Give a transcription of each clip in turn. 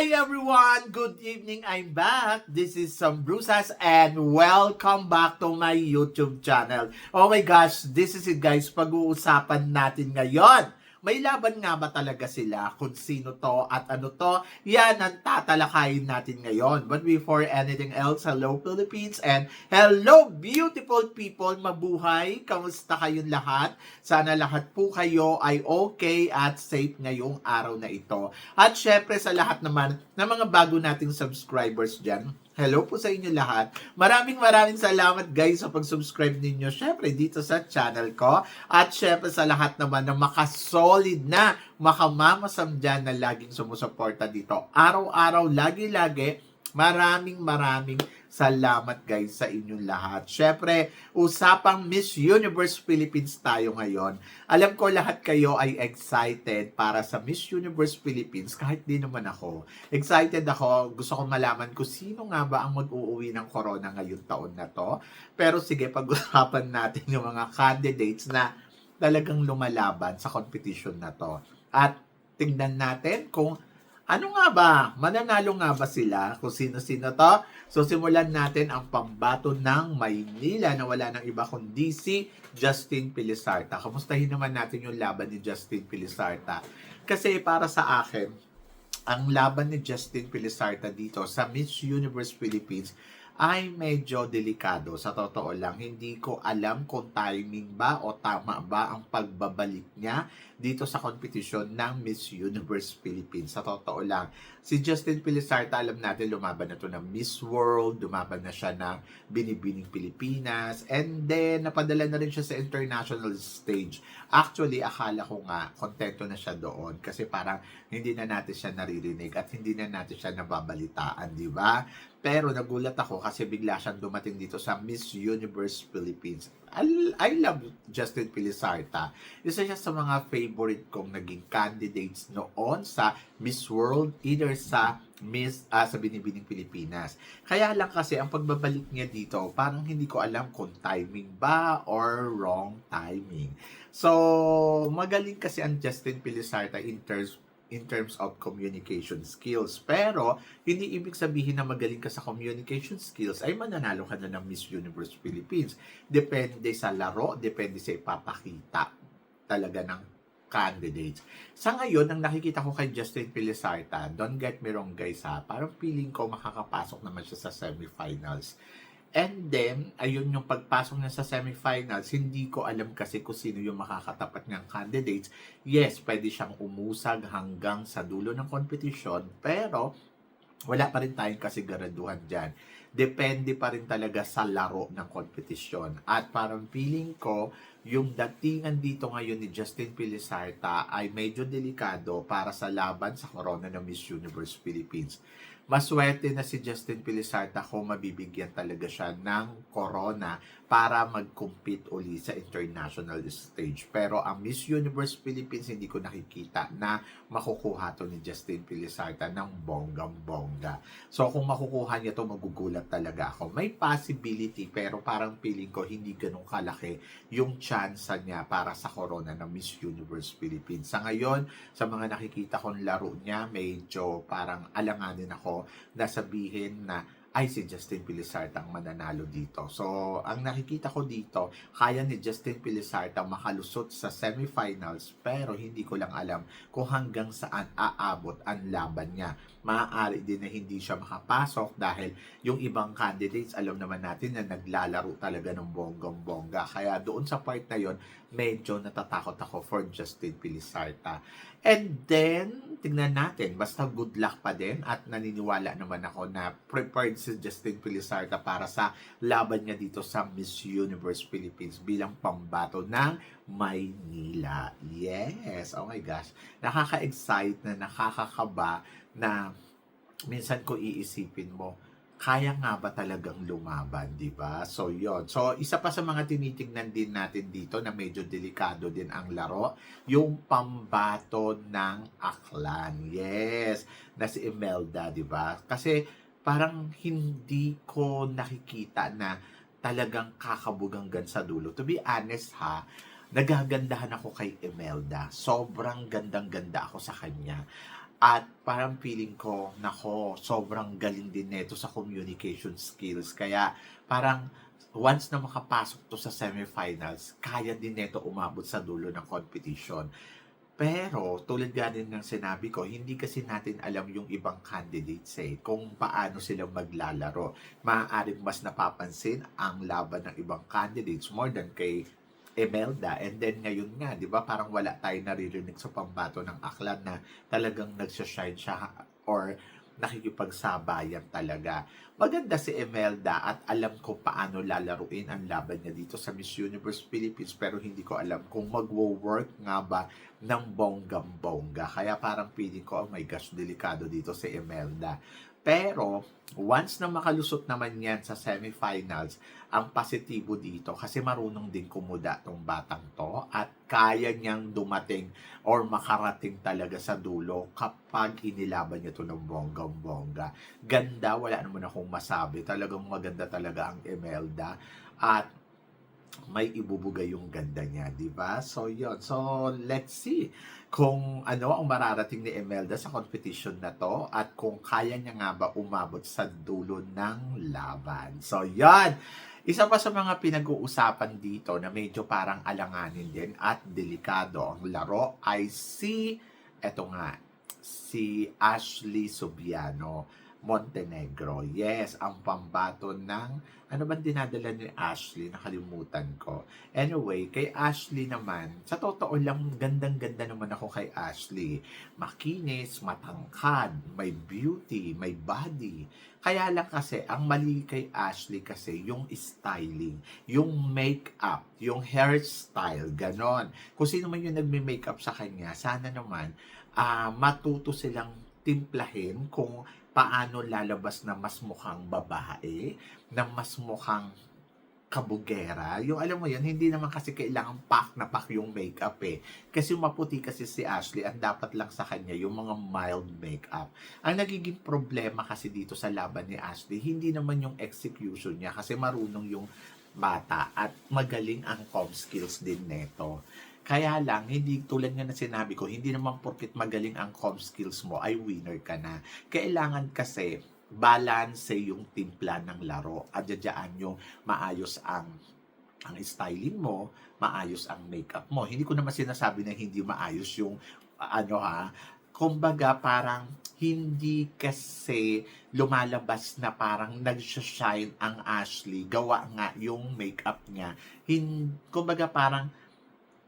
Hi everyone! Good evening! I'm back! This is Sam Brusas and welcome back to my YouTube channel. Oh my gosh, this is it guys, pag-uusapan natin ngayon. May laban nga ba talaga sila? Kung sino to at ano to? Yan ang tatalakayin natin ngayon. But before anything else, hello Philippines and hello beautiful people! Mabuhay! Kamusta kayong lahat? Sana lahat po kayo ay okay at safe ngayong araw na ito. At syempre sa lahat naman ng mga bago nating subscribers dyan, hello po sa inyo lahat. Maraming salamat guys sa pag-subscribe ninyo syempre dito sa channel ko. At syempre sa lahat naman na makasolid na makamamasam dyan na laging sumusuporta dito. Araw-araw, lagi-lagi, maraming salamat guys sa inyong lahat. Syempre, usapang Miss Universe Philippines tayo ngayon. Alam ko lahat kayo ay excited para sa Miss Universe Philippines kahit di naman ako. Excited ako, gusto ko malaman kung sino nga ba ang mag-uuwi ng corona ngayong taon na to. Pero sige, pag-usapan natin yung mga candidates na talagang lumalaban sa competition na to. At tingnan natin kung ano nga ba? Mananalo nga ba sila? Kung sino-sino to? So, simulan natin ang pambato ng Maynila na wala nang iba kundi si Justin Pilisarta. Kamustahin naman natin yung laban ni Justin Pilisarta. Kasi para sa akin, ang laban ni Justin Pilisarta dito sa Miss Universe Philippines ay medyo delikado. Sa totoo lang, hindi ko alam kung timing ba o tama ba ang pagbabalik niya dito sa competition ng Miss Universe Philippines. Sa totoo lang, si Justin Pilisarta, alam natin, lumaban na to ng Miss World, lumaban na siya ng Binibining Pilipinas, and then napadala na rin siya sa international stage. Actually, akala ko nga, kontento na siya doon kasi parang hindi na natin siya naririnig at hindi na natin siya nababalitaan, di ba? Pero nagulat ako kasi bigla siyang dumating dito sa Miss Universe Philippines. I love Justin Pilisarta. Isa siya sa mga favorite kong naging candidates noon sa Miss World, either sa sa Binibining Pilipinas. Kaya lang kasi ang pagbabalik niya dito, parang hindi ko alam kung timing ba or wrong timing. So, magaling kasi ang Justin Pilisarta in terms of communication skills. Pero, hindi ibig sabihin na magaling ka sa communication skills ay mananalo ka na ng Miss Universe Philippines. Depende sa laro, depende sa ipapakita talaga ng candidates. Sa ngayon, ang nakikita ko kay Justin Pilisarta, don't get me wrong guys ha, parang feeling ko makakapasok naman siya sa semifinals. And then, ayun yung pagpasok niya sa semifinals, hindi ko alam kasi kung sino yung makakatapat niyang candidates. Yes, pwede siyang umusag hanggang sa dulo ng competition, pero wala pa rin tayong kasiguraduhan dyan. Depende pa rin talaga sa laro ng kompetisyon. At parang feeling ko, yung datingan dito ngayon ni Justin Pilisarta ay medyo delikado para sa laban sa corona ng Miss Universe Philippines. Maswerte na si Justin Pilisarta kung mabibigyan talaga siya ng corona para mag-compete uli sa international stage. Pero ang Miss Universe Philippines, hindi ko nakikita na makukuha to ni Justin Pilisarta ng bonggang-bongga. So kung makukuha niya to, magugulat talaga ako. May possibility pero parang feeling ko hindi ganun kalaki yung chance niya para sa corona ng Miss Universe Philippines. Sa ngayon, sa mga nakikita kong laro niya, medyo parang alanganin ako na sabihin na ay si Justin Pilisarta ang mananalo dito. So, ang nakikita ko dito, kaya ni Justin Pilisarta makalusot sa semifinals pero hindi ko lang alam kung hanggang saan aabot ang laban niya. Maaari din na hindi siya makapasok dahil yung ibang candidates, alam naman natin na naglalaro talaga ng bonggang-bongga. Kaya doon sa part na yon, medyo natatakot ako for Justin Pilisarta. And then, tingnan natin, basta good luck pa din at naniniwala naman ako na prepared si Justin Pilisarta para sa laban niya dito sa Miss Universe Philippines bilang pambato ng Maynila. Yes! Oh my gosh! Nakaka-excite na nakakakaba na minsan ko iisipin mo, kaya nga ba talagang lumaban, di ba? So, yon. So, isa pa sa mga tinitingnan din natin dito na medyo delikado din ang laro, yung pambato ng Aklan. Yes! Na si Imelda, di ba? Kasi, parang hindi ko nakikita na talagang kakabuganggan sa dulo. To be honest ha, nagagandahan ako kay Imelda. Sobrang gandang-ganda ako sa kanya. At parang feeling ko, nako, sobrang galing din nito sa communication skills. Kaya parang once na makapasok to sa semifinals, kaya din nito umabot sa dulo ng competition. Pero tulad nga din ng sinabi ko, hindi kasi natin alam yung ibang candidates kung paano sila maglalaro. Maaaring mas napapansin ang laban ng ibang candidates more than kay Emelda. And then ngayon nga, di ba, parang wala tayo naririnig sa pambato ng aklan na talagang nagsashine siya or nakikipagsabayan talaga. Maganda si Emelda at alam ko paano lalaruin ang laban niya dito sa Miss Universe Philippines, pero hindi ko alam kung magwo-work nga ba ng bonggam-bongga. Kaya parang feeling ko, oh my gosh, delikado dito si Emelda. Pero once na makalusot naman yan sa semifinals, ang positibo dito kasi marunong din kumuda tong batang to at kaya niyang dumating or makarating talaga sa dulo kapag inilaban niya to ng bonggang-bongga. Ganda, wala naman akong masabi. Talagang maganda talaga ang Emelda at may ibubuga yung ganda niya, di ba? So, yun. So, let's see kung ano ang mararating ni Emelda sa competition na to at kung kaya niya nga ba umabot sa dulo ng laban. So, yan. Isa pa sa mga pinag-uusapan dito na medyo parang alanganin din at delikado ang laro ay si Ashley Subiano Montenegro. Yes, ang pambato ng, ano bang dinadala ni Ashley? Nakalimutan ko. Anyway, kay Ashley naman, sa totoo lang, gandang-ganda naman ako kay Ashley. Makinis, matangkad, may beauty, may body. Kaya lang kasi, ang mali kay Ashley kasi, yung styling, yung makeup, yung hairstyle, ganon. Kung sino man yung nagme-makeup sa kanya, sana naman, matuto silang timplahin kung paano lalabas na mas mukhang babae, na mas mukhang kabugera. Yung alam mo yun, hindi naman kasi kailangan pak na pak yung makeup Kasi maputi kasi si Ashley, ang dapat lang sa kanya yung mga mild makeup. Ang nagiging problema kasi dito sa laban ni Ashley, hindi naman yung execution niya kasi marunong yung bata at magaling ang com skills din neto. Kaya lang, hindi tulad nga na sinabi ko, hindi naman porket magaling ang com skills mo ay winner ka na. Kailangan kasi balance yung timpla ng laro. At diyan yung maayos ang styling mo, maayos ang makeup mo. Hindi ko naman sinasabi na hindi maayos yung kumbaga parang hindi kasi lumalabas na parang nag-shine ang Ashley. Gawa nga yung makeup niya. Kumbaga parang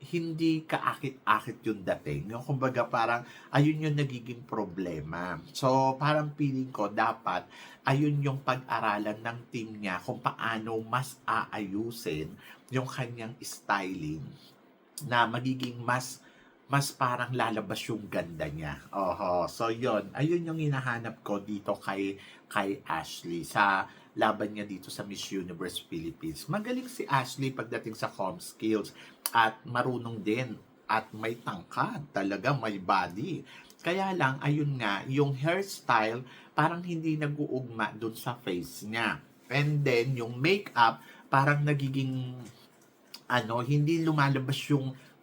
hindi kaakit-akit yung dating. Yung kumbaga parang ayun yung nagiging problema. So parang feeling ko dapat ayun yung pag-aralan ng team niya kung paano mas aayusin yung kanyang styling na magiging mas parang lalabas yung ganda niya. Oho. So yon, ayun yung hinahanap ko dito kay Ashley sa laban niya dito sa Miss Universe Philippines. Magaling si Ashley pagdating sa com skills at marunong din at may tangkad, talaga may body. Kaya lang, ayun nga, yung hairstyle parang hindi nag-uugma dun sa face niya. And then, yung makeup parang nagiging hindi lumalabas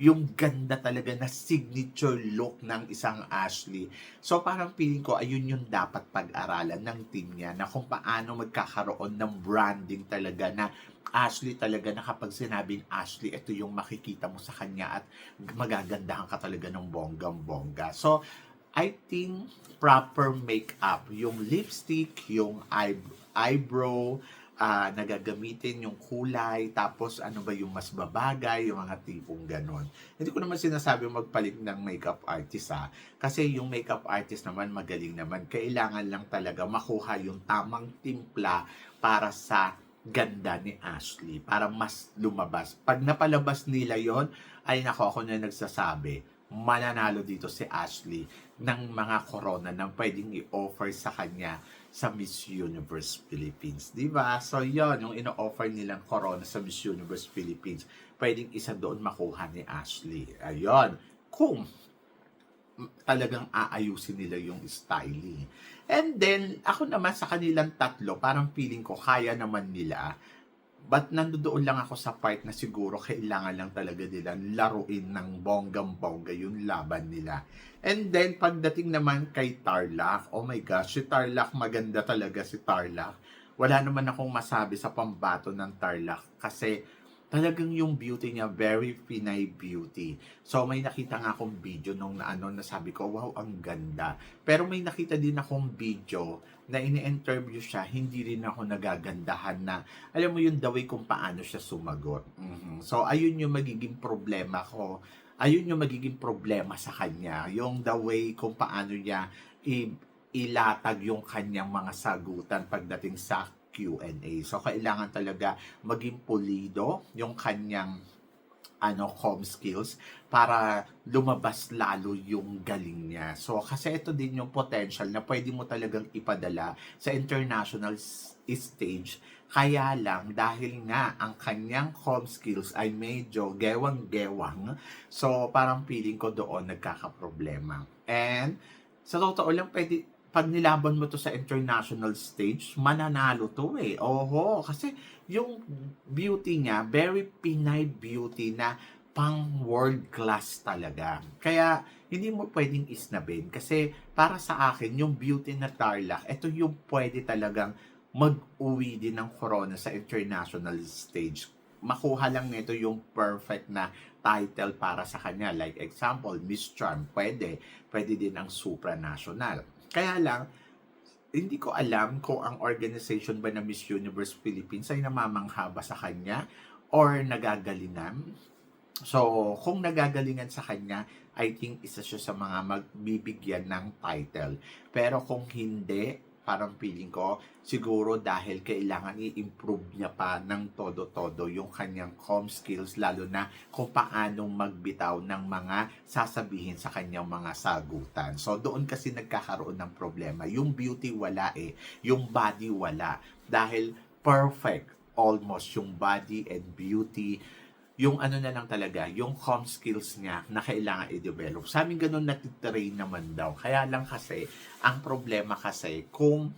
yung ganda talaga na signature look ng isang Ashley. So parang feeling ko ayun yung dapat pag-aralan ng team niya na kung paano magkakaroon ng branding talaga na Ashley talaga na kapag sinabing Ashley, ito yung makikita mo sa kanya at magagandahan ka talaga ng bonggang-bongga. So I think proper makeup, yung lipstick, yung eyebrow, nagagamitin yung kulay, tapos ano ba yung mas babagay, yung mga tipong ganon. Hindi ko naman sinasabi magpalit ng makeup artist kasi yung makeup artist naman magaling naman. Kailangan lang talaga makuha yung tamang timpla para sa ganda ni Ashley, para mas lumabas. Pag napalabas nila yon, ay nako, ako na nagsasabi, mananalo dito si Ashley ng mga corona na pwedeng i-offer sa kanya sa Miss Universe Philippines. Diba? So, yon yung ino-offer nilang corona sa Miss Universe Philippines. Pwedeng isa doon makuha ni Ashley. Ayun. Kung talagang aayusin nila yung styling. And then, ako naman sa kanilang tatlo, parang feeling ko kaya naman nila But nandoon lang ako sa part na siguro kailangan lang talaga nila laruin ng bonggang-bongga yung laban nila. And then, pagdating naman kay Tarlac, oh my gosh, si Tarlac, maganda talaga si Tarlac. Wala naman akong masabi sa pambato ng Tarlac kasi talagang yung beauty niya, very Pinay beauty. So, may nakita nga akong video nung nasabi ko, wow, ang ganda. Pero may nakita din akong video na ini-interview siya, hindi rin ako nagagandahan na, alam mo yung the way kung paano siya sumagot. So, ayun yung magiging problema ko. Ayun yung magiging problema sa kanya. Yung the way kung paano niya ilatag yung kanyang mga sagutan pagdating sa Q&A. So, kailangan talaga maging pulido yung kanyang com skills para lumabas lalo yung galing niya. So, kasi ito din yung potential na pwede mo talagang ipadala sa international stage. Kaya lang, dahil nga ang kanyang com skills ay medyo gewang-gewang, so parang feeling ko doon nagkakaproblema. And sa totoo lang, pag nilaban mo to sa international stage, mananalo to eh. Oho, kasi yung beauty niya, very Pinay beauty na pang world class talaga. Kaya hindi mo pwedeng isnabin kasi para sa akin, yung beauty na Tarlac, ito yung pwede talagang mag-uwi din ng corona sa international stage. Makuha lang nito yung perfect na title para sa kanya. Like example, Miss Charm, pwede din ang supranational. Kaya lang, hindi ko alam kung ang organization ba na Miss Universe Philippines ay namamangha ba sa kanya or nagagalingan. So, kung nagagalingan sa kanya, I think isa siya sa mga magbibigyan ng title. Pero kung hindi, parang feeling ko, siguro dahil kailangan i-improve niya pa ng todo-todo yung kanyang com skills, lalo na kung paanong magbitaw ng mga sasabihin sa kanyang mga sagutan. So, doon kasi nagkakaroon ng problema. Yung beauty wala eh. Yung body wala. Dahil perfect almost yung body and beauty, yung na lang talaga, yung com skills niya na kailangan i-develop. Sa amin ganun natitrain naman daw. Kaya lang kasi, ang problema kasi, kung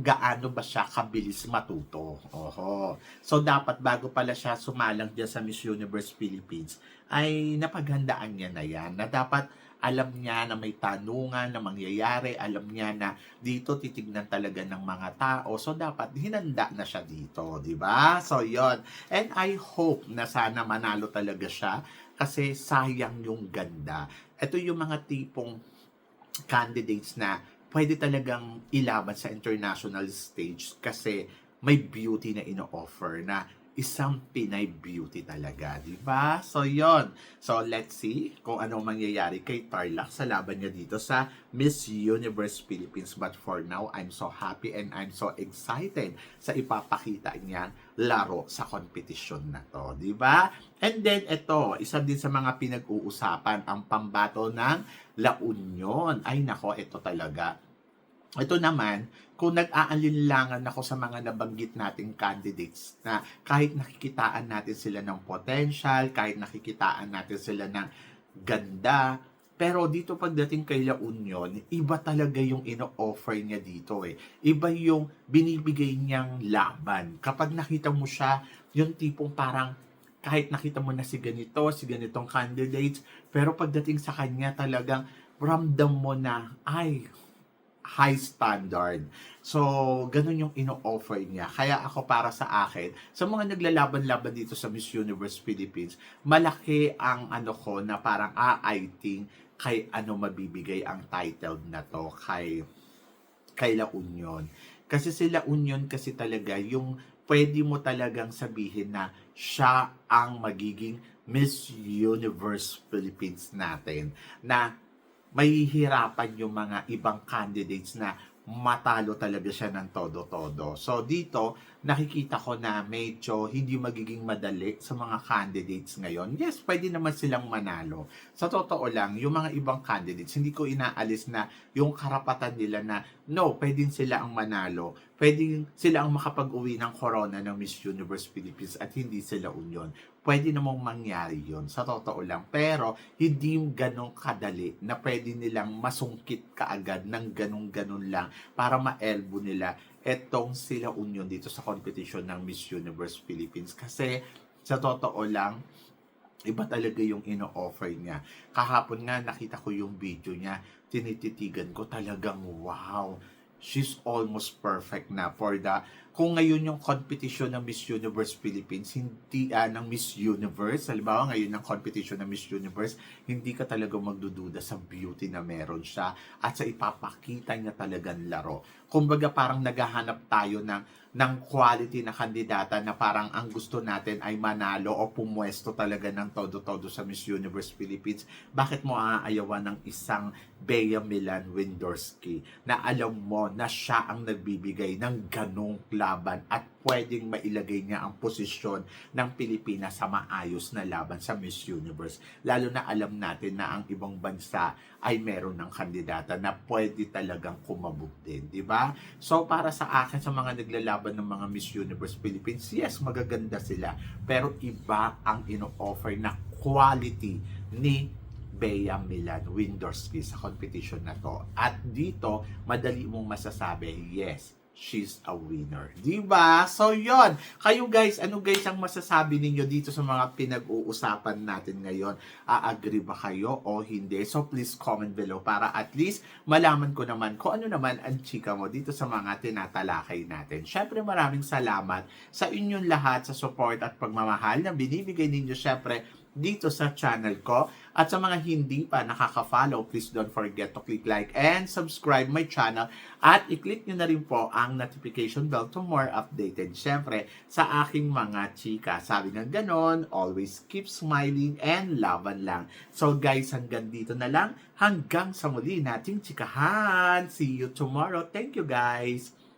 gaano ba siya kabilis matuto. Oho. So, dapat bago pala siya sumalang dyan sa Miss Universe Philippines, ay napaghandaan niya na yan. Na dapat alam niya na may tanungan na mangyayari, alam niya na dito titignan talaga ng mga tao. So, dapat hinanda na siya dito, di ba? So, yon. And I hope na sana manalo talaga siya kasi sayang yung ganda. Ito yung mga tipong candidates na pwede talagang ilaban sa international stage kasi may beauty na ino-offer na isang Pinay beauty talaga, di ba? So, yon. So, let's see kung ano mangyayari kay Tarlac sa laban niya dito sa Miss Universe Philippines. But for now, I'm so happy and I'm so excited sa ipapakita niya laro sa competition na to, di ba? And then, ito, isa din sa mga pinag-uusapan, ang pambato ng La Union. Ay, nako, ito talaga. Ito naman, kung nag-aalinlangan ako sa mga nabanggit nating candidates na kahit nakikitaan natin sila ng potential, kahit nakikitaan natin sila ng ganda, pero dito pagdating kay La Union, iba talaga yung ino-offer niya dito eh. Iba yung binibigay niyang laban. Kapag nakita mo siya, yung tipong parang kahit nakita mo na si ganitong candidates, pero pagdating sa kanya talagang ramdam mo na, ay, high standard. So, ganun yung ino-offer niya. Kaya ako para sa akin, sa mga naglalaban-laban dito sa Miss Universe Philippines, malaki ang ko na parang I think kay mabibigay ang title na to kay La Union. Kasi si La Union kasi talaga yung pwede mo talagang sabihin na siya ang magiging Miss Universe Philippines natin na mahihirapan yung mga ibang candidates na matalo talaga siya ng todo-todo. So dito, nakikita ko na medyo hindi magiging madali sa mga candidates ngayon. Yes, pwede naman silang manalo. Sa totoo lang, yung mga ibang candidates, hindi ko inaalis na yung karapatan nila na no, pwede sila ang manalo. Pwede sila ang makapag-uwi ng corona ng Miss Universe Philippines at hindi sila Union. Pwede namang mangyari yon sa totoo lang. Pero, hindi ganong kadali na pwede nilang masungkit kaagad ng ganun-ganun lang para ma-elbow nila etong sila Union dito sa competition ng Miss Universe Philippines. Kasi sa totoo lang, iba talaga yung ino-offer niya. Kahapon nga nakita ko yung video niya, tinititigan ko talagang wow. She's almost perfect na for the kung ngayon yung competition ng Miss Universe Philippines, hindi ng Miss Universe, halimbawa ngayon ng competition ng Miss Universe, hindi ka talaga magdududa sa beauty na meron siya at sa ipapakita niya talagang laro. Kumbaga parang naghahanap tayo ng quality na kandidata na parang ang gusto natin ay manalo o pumwesto talaga ng todo-todo sa Miss Universe Philippines. Bakit mo aayawan ng isang Bea Milan Windorski na alam mo na siya ang nagbibigay ng ganong laban at pwedeng mailagay niya ang posisyon ng Pilipinas sa maayos na laban sa Miss Universe. Lalo na alam natin na ang ibang bansa ay meron ng kandidata na pwede talagang kumabog din, di ba? So para sa akin, sa mga naglalaban ng mga Miss Universe Philippines, yes, magaganda sila. Pero iba ang ino-offer na quality ni Bea Milan Windorski sa competition na to. At dito, madali mong masasabi, yes, she's a winner. Diba? So, yon. Kayo guys, ano guys ang masasabi ninyo dito sa mga pinag-uusapan natin ngayon? Agree ba kayo o hindi? So, please comment below para at least malaman ko naman kung ano naman ang chika mo dito sa mga tinatalakay natin. Syempre, maraming salamat sa inyong lahat sa support at pagmamahal na binibigay ninyo syempre dito sa channel ko. At sa mga hindi pa nakaka-follow, please don't forget to click like and subscribe my channel at i-click nyo na rin po ang notification bell to more updated. Syempre, sa aking mga chika, sabi ng ganon, always keep smiling and laban lang. So guys, hanggang dito na lang. Hanggang sa muli nating chikahan. See you tomorrow. Thank you guys.